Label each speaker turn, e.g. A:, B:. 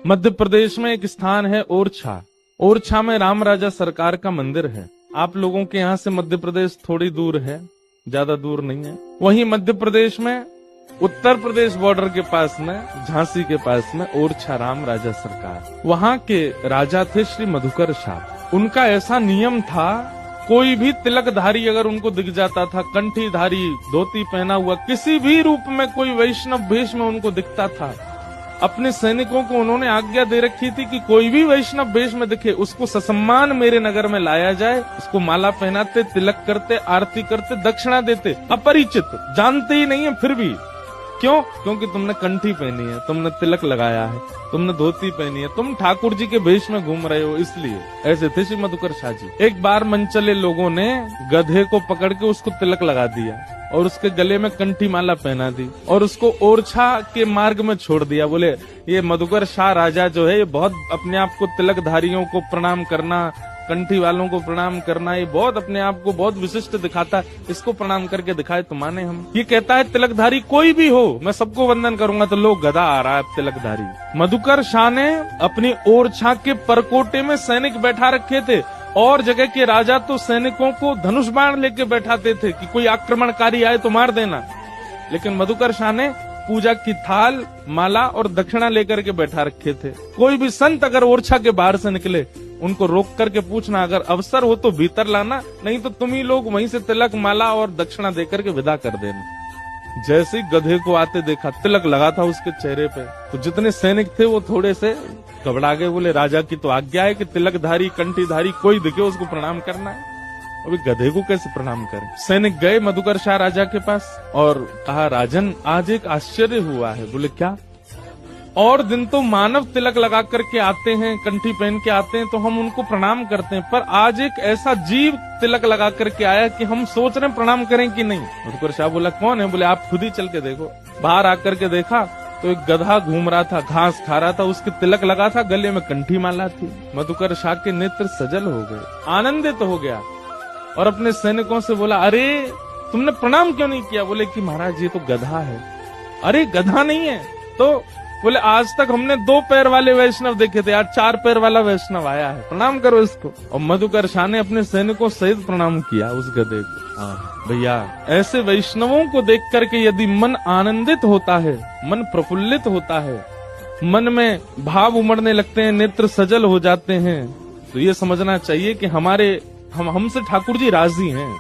A: मध्य प्रदेश में एक स्थान है ओरछा। ओरछा में राम राजा सरकार का मंदिर है। आप लोगों के यहाँ से मध्य प्रदेश थोड़ी दूर है, ज्यादा दूर नहीं है। वहीं मध्य प्रदेश में उत्तर प्रदेश बॉर्डर के पास में, झांसी के पास में ओरछा राम राजा सरकार, वहाँ के राजा थे श्री मधुकर शाह। उनका ऐसा नियम था, कोई भी तिलकधारी अगर उनको दिख जाता था, कंठीधारी, धोती पहना हुआ, किसी भी रूप में कोई वैष्णव वेश में उनको दिखता था, अपने सैनिकों को उन्होंने आज्ञा दे रखी थी कि कोई भी वैष्णव वेश में दिखे उसको ससम्मान मेरे नगर में लाया जाए। उसको माला पहनाते, तिलक करते, आरती करते, दक्षिणा देते। अपरिचित, जानते ही नहीं है, फिर भी क्यों? क्योंकि तुमने कंठी पहनी है, तुमने तिलक लगाया है, तुमने धोती पहनी है, तुम ठाकुर जी के वेश में घूम रहे हो, इसलिए। ऐसे थे श्री मधुकर शाह जी। एक बार मनचले लोगों ने गधे को पकड़ के उसको तिलक लगा दिया और उसके गले में कंठी माला पहना दी और उसको ओरछा के मार्ग में छोड़ दिया। बोले ये मधुकर शाह राजा जो है, ये बहुत अपने आप को तिलकधारियों को प्रणाम करना, कंठी वालों को प्रणाम करना, ये बहुत अपने आप को बहुत विशिष्ट दिखाता है, इसको प्रणाम करके दिखाए तो माने हम। ये कहता है तिलकधारी कोई भी हो मैं सबको वंदन करूंगा, तो लोग गधा आ रहा है तिलकधारी। मधुकर शाह ने अपनी ओरछा के परकोटे में सैनिक बैठा रखे थे और जगह के राजा तो सैनिकों को धनुष बाण लेके बैठाते थे कि कोई आक्रमणकारी आए तो मार देना। लेकिन मधुकर शाह ने पूजा की थाल, माला और दक्षिणा लेकर के बैठा रखे थे। कोई भी संत अगर ओरछा के बाहर से निकले, उनको रोक करके पूछना, अगर अवसर हो तो भीतर लाना, नहीं तो तुम ही लोग वहीं से तिलक, माला और दक्षिणा देकर के विदा कर देना। जैसे ही गधे को आते देखा, तिलक लगा था उसके चेहरे पे, तो जितने सैनिक थे वो थोड़े से घबरा गए। बोले राजा की तो आज्ञा है कि तिलकधारी, कंठीधारी कोई दिखे उसको प्रणाम करना है, अभी गधे को कैसे प्रणाम करें। सैनिक गए मधुकर शाह राजा के पास और कहा, राजन आज एक आश्चर्य हुआ है। बोले क्या? और दिन तो मानव तिलक लगा करके आते हैं, कंठी पहन के आते हैं तो हम उनको प्रणाम करते हैं, पर आज एक ऐसा जीव तिलक लगा करके आया कि हम सोच रहे हैं प्रणाम करें कि नहीं। मधुकर शाह बोला कौन है? बोले आप खुद ही चल के देखो। बाहर आकर के देखा तो एक गधा घूम रहा था, घास खा रहा था, उसके तिलक लगा था, गले में कंठी माला थी। मधुकर शाह के नेत्र सजल हो गए, आनंदित हो गया और अपने सैनिकों से बोला, अरे तुमने प्रणाम क्यों नहीं किया? बोले कि महाराज ये तो गधा है। अरे गधा नहीं है तो? बोले आज तक हमने 2 पैर वाले वैष्णव देखे थे, आज 4 पैर वाला वैष्णव आया है, प्रणाम करो इसको। और मधुकर शाह ने अपने सैनिकों सहित प्रणाम किया उस गधे को। भैया ऐसे वैष्णवों को देख करके यदि मन आनंदित होता है, मन प्रफुल्लित होता है, मन में भाव उमड़ने लगते हैं, नेत्र सजल हो जाते हैं, तो ये समझना चाहिए कि हमसे ठाकुर जी राजी हैं।